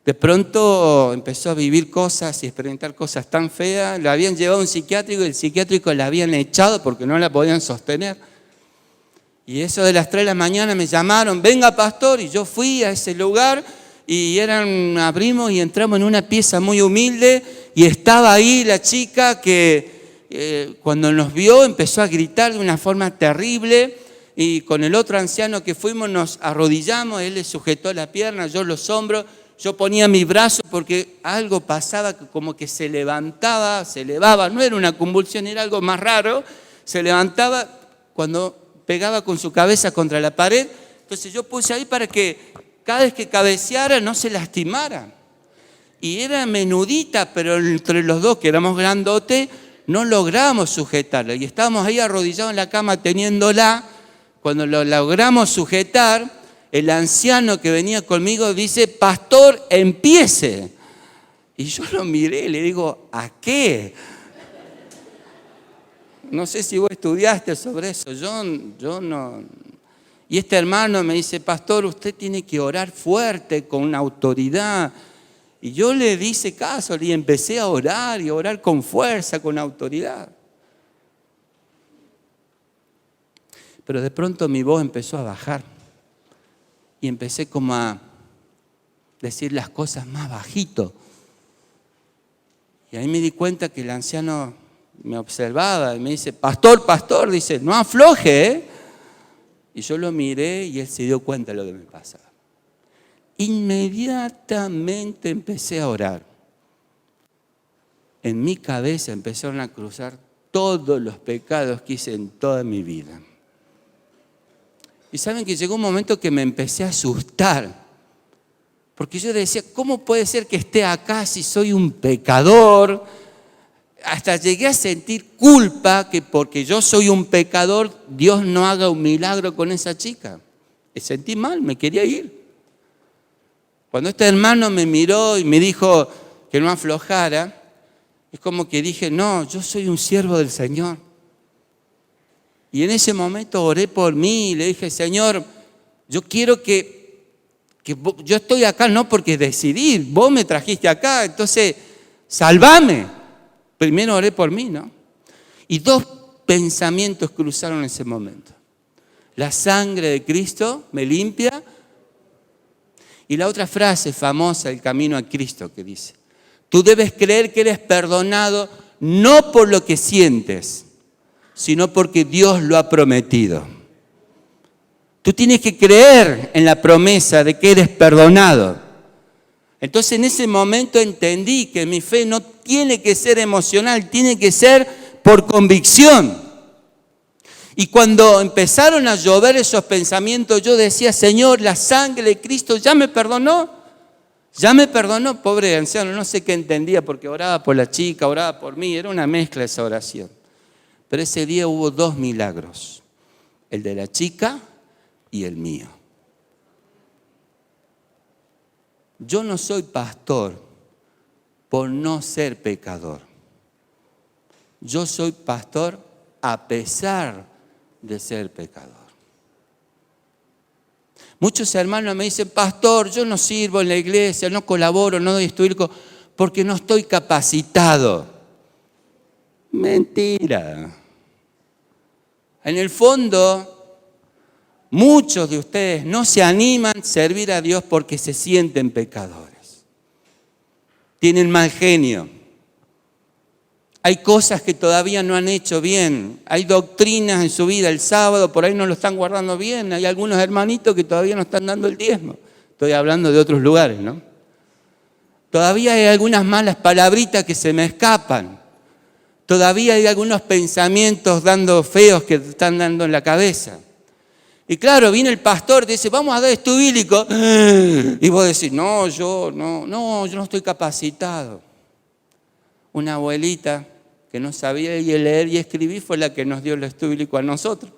De pronto empezó a vivir cosas y experimentar cosas tan feas. La habían llevado a un psiquiátrico y el psiquiátrico la habían echado porque no la podían sostener. Y eso de las 3 de la mañana me llamaron, venga pastor, y yo fui a ese lugar y abrimos y entramos en una pieza muy humilde y estaba ahí la chica que cuando nos vio empezó a gritar de una forma terrible, y con el otro anciano que fuimos nos arrodillamos, él le sujetó la pierna, yo los hombros, yo ponía mi brazo porque algo pasaba que como que se levantaba, se elevaba, no era una convulsión, era algo más raro, se levantaba cuando pegaba con su cabeza contra la pared. Entonces yo puse ahí para que cada vez que cabeceara no se lastimara. Y era menudita, pero entre los dos que éramos grandotes, no logramos sujetarla. Y estábamos ahí arrodillados en la cama teniéndola. Cuando lo logramos sujetar, el anciano que venía conmigo dice, pastor, empiece. Y yo lo miré y le digo, ¿a qué? No sé si vos estudiaste sobre eso, yo no. Y este hermano me dice, pastor, usted tiene que orar fuerte, con autoridad. Y yo le hice caso y empecé a orar y a orar con fuerza, con autoridad. Pero de pronto mi voz empezó a bajar y empecé como a decir las cosas más bajito. Y ahí me di cuenta que el anciano me observaba y me dice, pastor, dice, no afloje, ¿eh? Y yo lo miré y él se dio cuenta de lo que me pasaba. Inmediatamente empecé a orar. En mi cabeza empezaron a cruzar todos los pecados que hice en toda mi vida. Y saben que llegó un momento que me empecé a asustar. Porque yo decía, ¿cómo puede ser que esté acá si soy un pecador? Hasta llegué a sentir culpa que porque yo soy un pecador, Dios no haga un milagro con esa chica. Me sentí mal, me quería ir. Cuando este hermano me miró y me dijo que no aflojara, es como que dije, no, yo soy un siervo del Señor. Y en ese momento oré por mí y le dije, Señor, yo quiero que yo estoy acá no porque decidí, vos me trajiste acá, entonces salvame. Primero oré por mí, ¿no? Y dos pensamientos cruzaron en ese momento. La sangre de Cristo me limpia. Y la otra frase famosa, el camino a Cristo, que dice, tú debes creer que eres perdonado no por lo que sientes, sino porque Dios lo ha prometido. Tú tienes que creer en la promesa de que eres perdonado. Entonces en ese momento entendí que mi fe no tiene que ser emocional, tiene que ser por convicción. Y cuando empezaron a llover esos pensamientos, yo decía, Señor, la sangre de Cristo ya me perdonó. Ya me perdonó, pobre anciano, no sé qué entendía, porque oraba por la chica, oraba por mí, era una mezcla esa oración. Pero ese día hubo 2 milagros, el de la chica y el mío. Yo no soy pastor por no ser pecador. Yo soy pastor a pesar de ser pecador. Muchos hermanos me dicen, pastor, yo no sirvo en la iglesia, no colaboro, no doy estudio porque no estoy capacitado. Mentira. En el fondo, muchos de ustedes no se animan a servir a Dios porque se sienten pecadores. Tienen mal genio. Hay cosas que todavía no han hecho bien. Hay doctrinas en su vida. El sábado por ahí no lo están guardando bien. Hay algunos hermanitos que todavía no están dando el diezmo. Estoy hablando de otros lugares, ¿no? Todavía hay algunas malas palabritas que se me escapan. Todavía hay algunos pensamientos dando feos que están dando en la cabeza. Y claro, viene el pastor y dice, vamos a dar estudio bíblico. Y vos decís, no, yo no estoy capacitado. Una abuelita que no sabía leer y escribir fue la que nos dio el estudio bíblico a nosotros.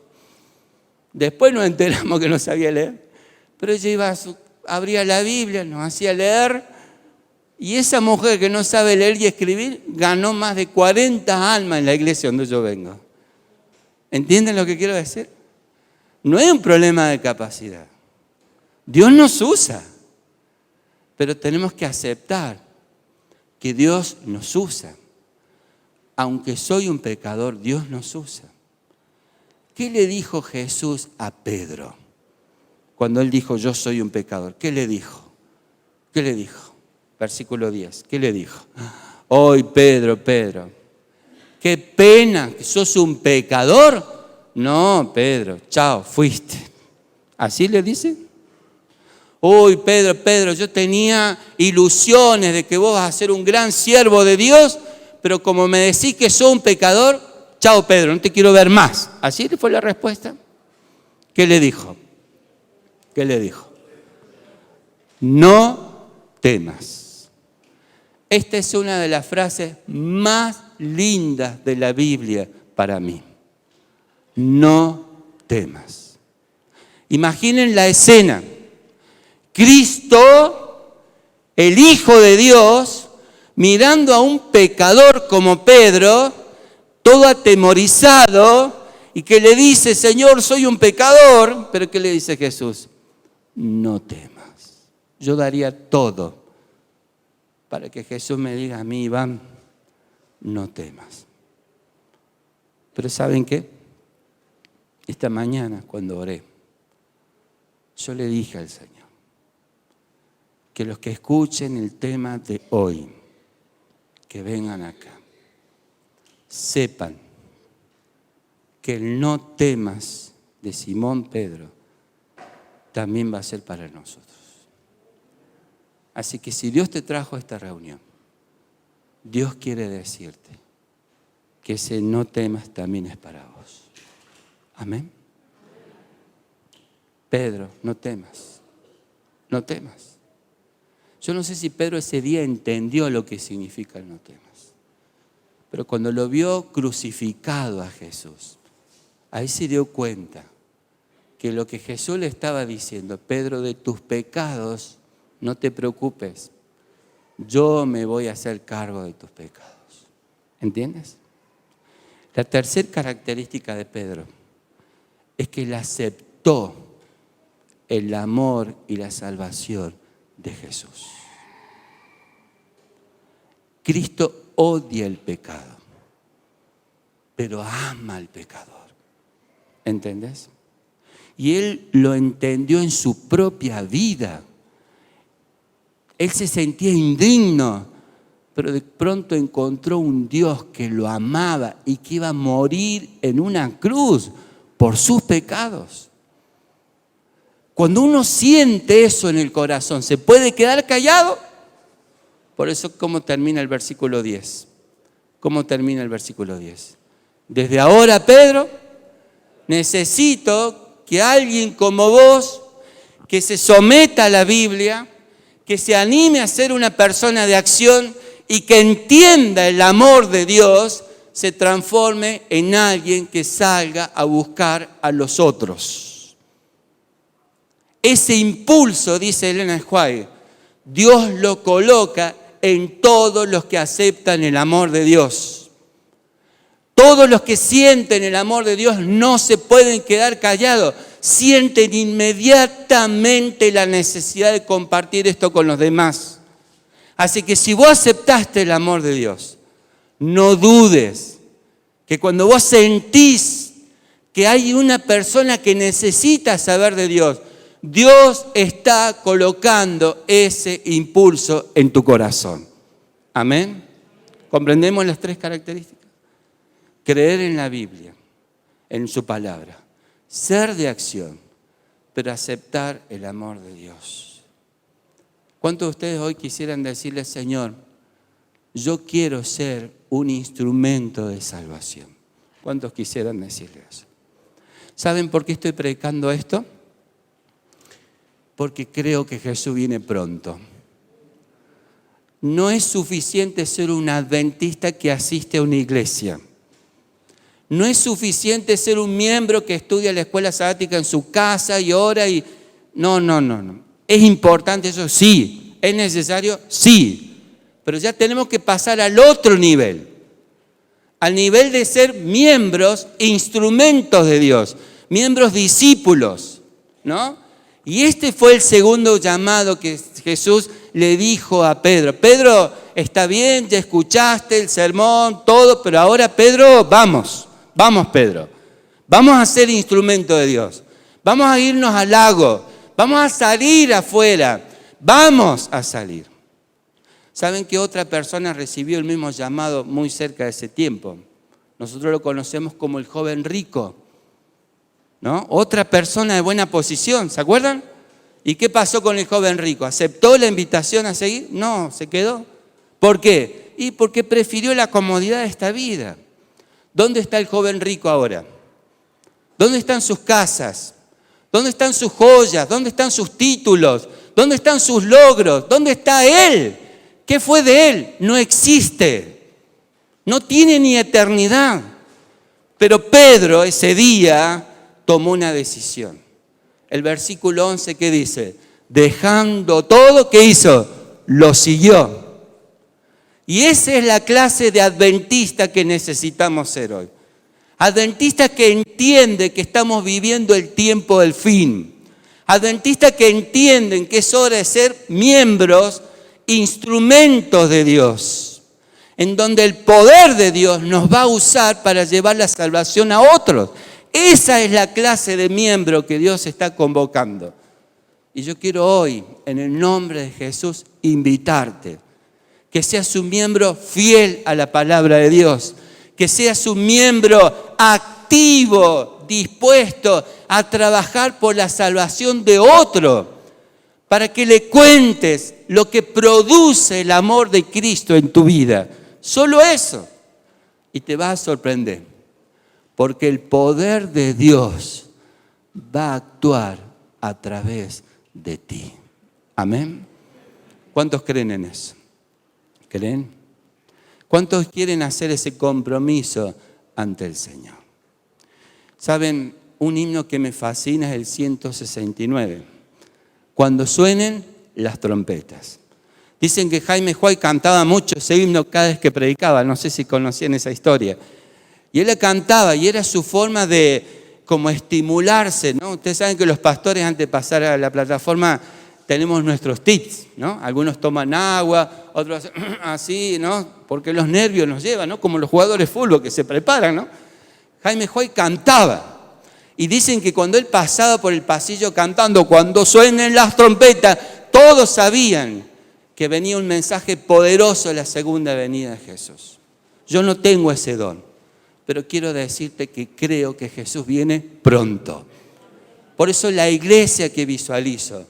Después nos enteramos que no sabía leer. Pero ella abría la Biblia, nos hacía leer. Y esa mujer que no sabe leer y escribir ganó más de 40 almas en la iglesia donde yo vengo. ¿Entienden lo que quiero decir? No es un problema de capacidad. Dios nos usa. Pero tenemos que aceptar que Dios nos usa. Aunque soy un pecador, Dios nos usa. ¿Qué le dijo Jesús a Pedro cuando él dijo, yo soy un pecador? ¿Qué le dijo? ¿Qué le dijo? Versículo 10. ¿Qué le dijo? Hoy, Pedro, qué pena que sos un pecador. No, Pedro, chao, fuiste. ¿Así le dice? Uy, Pedro, yo tenía ilusiones de que vos vas a ser un gran siervo de Dios, pero como me decís que sos un pecador, chao, Pedro, no te quiero ver más. ¿Así fue la respuesta? ¿Qué le dijo? ¿Qué le dijo? No temas. Esta es una de las frases más lindas de la Biblia para mí. No temas. Imaginen la escena. Cristo, el Hijo de Dios, mirando a un pecador como Pedro, todo atemorizado, y que le dice, Señor, soy un pecador, pero ¿qué le dice Jesús? No temas. Yo daría todo para que Jesús me diga a mí, Iván, no temas. Pero ¿saben qué? Esta mañana cuando oré, yo le dije al Señor que los que escuchen el tema de hoy, que vengan acá, sepan que el no temas de Simón Pedro también va a ser para nosotros. Así que si Dios te trajo a esta reunión, Dios quiere decirte que ese no temas también es para vos. Amén. Pedro, no temas. No temas. Yo no sé si Pedro ese día entendió lo que significa el no temas. Pero cuando lo vio crucificado a Jesús, ahí se dio cuenta que lo que Jesús le estaba diciendo, Pedro, de tus pecados, no te preocupes. Yo me voy a hacer cargo de tus pecados. ¿Entiendes? La tercera característica de Pedro es que él aceptó el amor y la salvación de Jesús. Cristo odia el pecado, pero ama al pecador. ¿Entendés? Y él lo entendió en su propia vida. Él se sentía indigno, pero de pronto encontró un Dios que lo amaba y que iba a morir en una cruz por sus pecados. Cuando uno siente eso en el corazón, ¿se puede quedar callado? Por eso, ¿cómo termina el versículo 10? ¿Cómo termina el versículo 10? Desde ahora, Pedro, necesito que alguien como vos, que se someta a la Biblia, que se anime a ser una persona de acción y que entienda el amor de Dios, se transforme en alguien que salga a buscar a los otros. Ese impulso, dice Elena White, Dios lo coloca en todos los que aceptan el amor de Dios. Todos los que sienten el amor de Dios no se pueden quedar callados, sienten inmediatamente la necesidad de compartir esto con los demás. Así que si vos aceptaste el amor de Dios, no dudes que cuando vos sentís que hay una persona que necesita saber de Dios, Dios está colocando ese impulso en tu corazón. ¿Amén? ¿Comprendemos las tres características? Creer en la Biblia, en su palabra, ser de acción, pero aceptar el amor de Dios. ¿Cuántos de ustedes hoy quisieran decirle, Señor, yo quiero ser un instrumento de salvación? ¿Cuántos quisieran decirle eso? ¿Saben por qué estoy predicando esto? Porque creo que Jesús viene pronto. No es suficiente ser un adventista que asiste a una iglesia. No es suficiente ser un miembro que estudia la escuela sabática en su casa y ora y... No. ¿Es importante eso? Sí. ¿Es necesario? Sí. Pero ya tenemos que pasar al otro nivel. Al nivel de ser miembros, instrumentos de Dios. Miembros discípulos, ¿no? Y este fue el segundo llamado que Jesús le dijo a Pedro. Pedro, está bien, ya escuchaste el sermón, todo, pero ahora Pedro, vamos Pedro. Vamos a ser instrumento de Dios. Vamos a irnos al lago. Vamos a salir afuera. Vamos a salir. ¿Saben que otra persona recibió el mismo llamado muy cerca de ese tiempo? Nosotros lo conocemos como el joven rico, ¿no? Otra persona de buena posición, ¿se acuerdan? ¿Y qué pasó con el joven rico? ¿Aceptó la invitación a seguir? No, se quedó. ¿Por qué? Y porque prefirió la comodidad de esta vida. ¿Dónde está el joven rico ahora? ¿Dónde están sus casas? ¿Dónde están sus joyas? ¿Dónde están sus títulos? ¿Dónde están sus logros? ¿Dónde está él? ¿Qué fue de él? No existe. No tiene ni eternidad. Pero Pedro ese día tomó una decisión. El versículo 11, ¿qué dice? Dejando todo, ¿qué hizo? Lo siguió. Y esa es la clase de adventista que necesitamos ser hoy. Adventistas que entienden que estamos viviendo el tiempo del fin. Adventistas que entienden que es hora de ser miembros, instrumentos de Dios, en donde el poder de Dios nos va a usar para llevar la salvación a otros. Esa es la clase de miembro que Dios está convocando. Y yo quiero hoy, en el nombre de Jesús, invitarte que seas un miembro fiel a la palabra de Dios, que seas un miembro activo, dispuesto a trabajar por la salvación de otro, para que le cuentes lo que produce el amor de Cristo en tu vida. Solo eso. Y te vas a sorprender, porque el poder de Dios va a actuar a través de ti. Amén. ¿Cuántos creen en eso? ¿Creen? ¿Cuántos quieren hacer ese compromiso ante el Señor? ¿Saben? Un himno que me fascina es el 169. Cuando suenen las trompetas. Dicen que Jaime White cantaba mucho ese himno cada vez que predicaba. No sé si conocían esa historia. Y él la cantaba y era su forma de como estimularse, ¿no? Ustedes saben que los pastores antes de pasar a la plataforma tenemos nuestros tips, ¿no? Algunos toman agua, otros así, ¿no? Porque los nervios nos llevan, ¿no? Como los jugadores de fútbol que se preparan, ¿no? Jaime White cantaba. Y dicen que cuando él pasaba por el pasillo cantando, cuando suenen las trompetas, todos sabían que venía un mensaje poderoso de la segunda venida de Jesús. Yo no tengo ese don, pero quiero decirte que creo que Jesús viene pronto. Por eso la iglesia que visualizo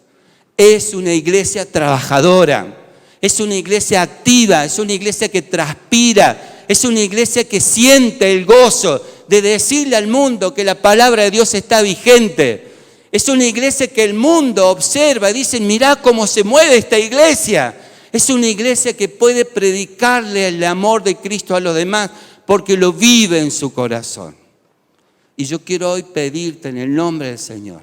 es una iglesia trabajadora, Es una iglesia activa, es una iglesia que transpira, es una iglesia que siente el gozo de decirle al mundo que la palabra de Dios está vigente. Es una iglesia que el mundo observa y dice, mirá cómo se mueve esta iglesia. Es una iglesia que puede predicarle el amor de Cristo a los demás porque lo vive en su corazón. Y yo quiero hoy pedirte en el nombre del Señor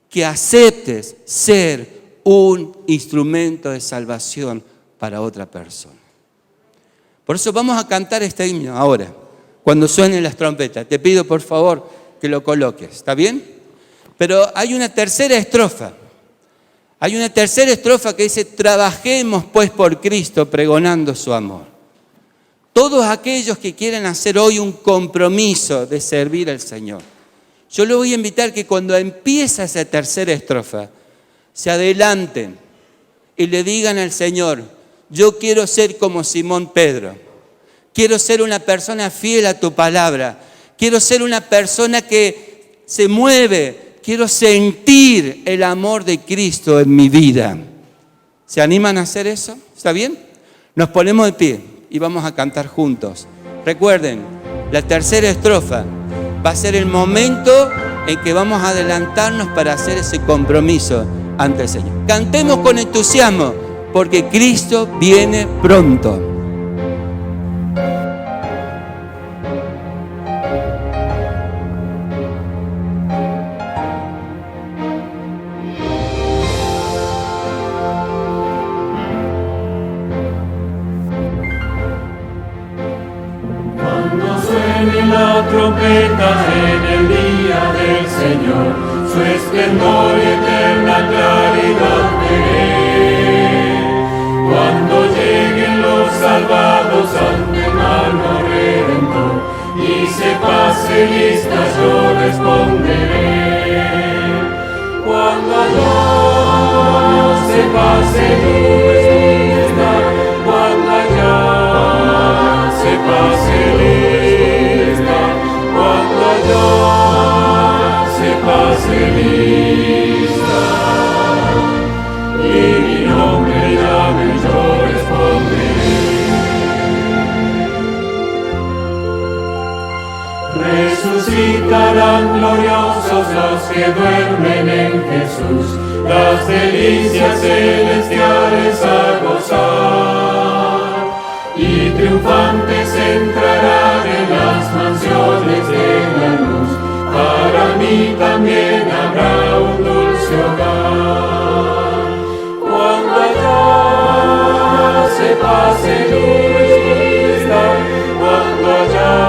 que aceptes ser un instrumento de salvación para otra persona. Por eso vamos a cantar este himno ahora, cuando suenen las trompetas. Te pido por favor que lo coloques, ¿está bien? Pero hay una tercera estrofa. Hay una tercera estrofa que dice, trabajemos pues por Cristo pregonando su amor. Todos aquellos que quieren hacer hoy un compromiso de servir al Señor, yo les voy a invitar que cuando empieza esa tercera estrofa, se adelanten y le digan al Señor, yo quiero ser como Simón Pedro, quiero ser una persona fiel a tu palabra, quiero ser una persona que se mueve, quiero sentir el amor de Cristo en mi vida. ¿Se animan a hacer eso? ¿Está bien? Nos ponemos de pie y vamos a cantar juntos. Recuerden, la tercera estrofa va a ser el momento en que vamos a adelantarnos para hacer ese compromiso ante el Señor. Cantemos con entusiasmo, porque Cristo viene pronto. Cuando suene la trompeta en el día del Señor, su esplendor y eterna claridad veré. Cuando lleguen los salvados ante el mano redentor y se pase lista, yo responderé. Cuando allá se pase lista, cuando allá se pase lista, cuando allá se pase lista, y mi nombre llame, yo responderé. Resucitarán gloriosos los que duermen en Jesús, las delicias celestiales a gozar, y triunfantes entrarán en las mansiones de la luz. Para mí también habrá un dulce hogar. Cuando allá se pase lista, cuando allá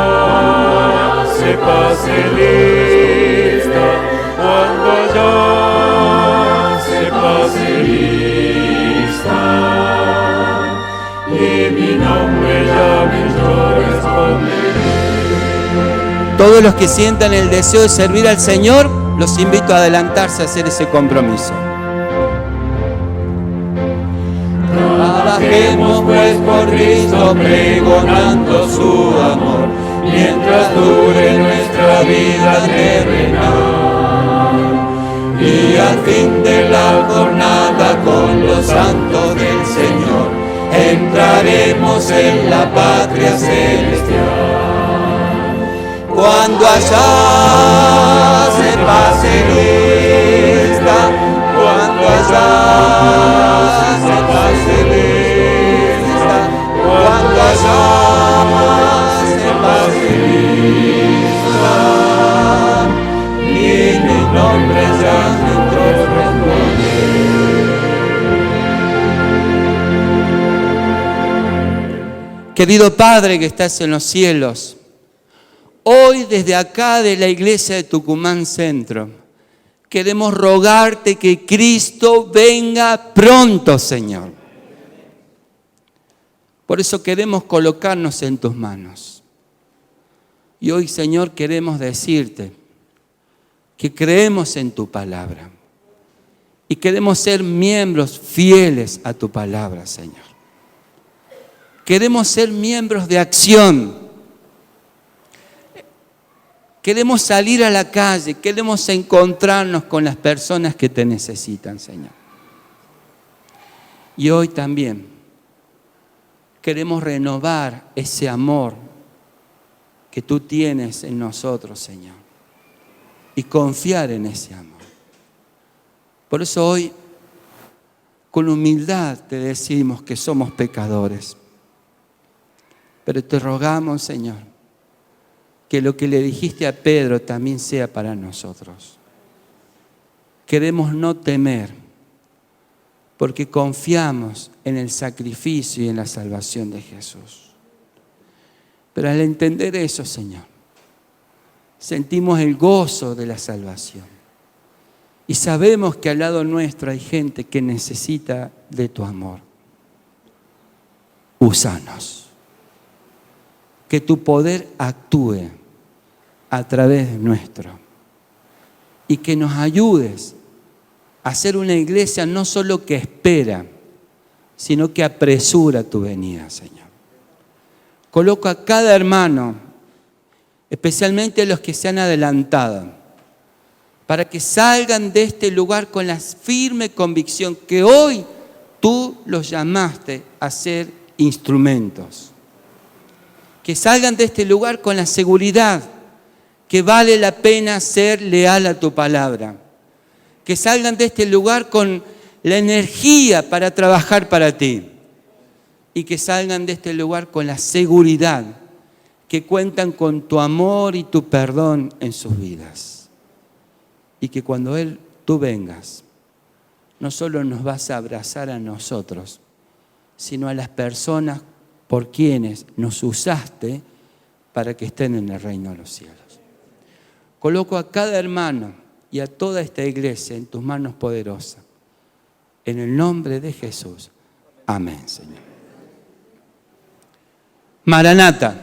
se pase lista, cuando allá se pase lista, y mi nombre llame, yo responderé. Todos los que sientan el deseo de servir al Señor, los invito a adelantarse a hacer ese compromiso. Trabajemos pues por Cristo pregonando su amor, mientras dure nuestra vida terrenal. Y al fin de la jornada con los santos del Señor, entraremos en la patria celestial. Cuando allá se pase lista, cuando allá se pase lista, cuando allá se pase lista, y mi nombre ya entró responde. Querido Padre que estás en los cielos, hoy desde acá de la iglesia de Tucumán Centro, queremos rogarte que Cristo venga pronto, Señor. Por eso queremos colocarnos en tus manos. Y hoy, Señor, queremos decirte que creemos en tu palabra y queremos ser miembros fieles a tu palabra, Señor. Queremos ser miembros de acción. Queremos salir a la calle, queremos encontrarnos con las personas que te necesitan, Señor. Y hoy también Queremos renovar ese amor que tú tienes en nosotros, Señor, y confiar en ese amor. Por eso hoy, con humildad te decimos que somos pecadores. Pero te rogamos, Señor, que lo que le dijiste a Pedro también sea para nosotros. Queremos no temer, porque confiamos en el sacrificio y en la salvación de Jesús. Pero al entender eso, Señor, sentimos el gozo de la salvación. Y sabemos que al lado nuestro hay gente que necesita de tu amor. Úsanos. Que tu poder actúe a través de nuestro. Y que nos ayudes a ser una iglesia no solo que espera, sino que apresura tu venida, Señor. Coloco a cada hermano, especialmente a los que se han adelantado, para que salgan de este lugar con la firme convicción que hoy tú los llamaste a ser instrumentos. Que salgan de este lugar con la seguridad que vale la pena ser leal a tu palabra. Que salgan de este lugar con la energía para trabajar para ti. Y que salgan de este lugar con la seguridad que cuentan con tu amor y tu perdón en sus vidas. Y que cuando tú vengas, no solo nos vas a abrazar a nosotros, sino a las personas por quienes nos usaste para que estén en el reino de los cielos. Coloco a cada hermano y a toda esta iglesia en tus manos poderosas. En el nombre de Jesús. Amén, Señor. Maranata.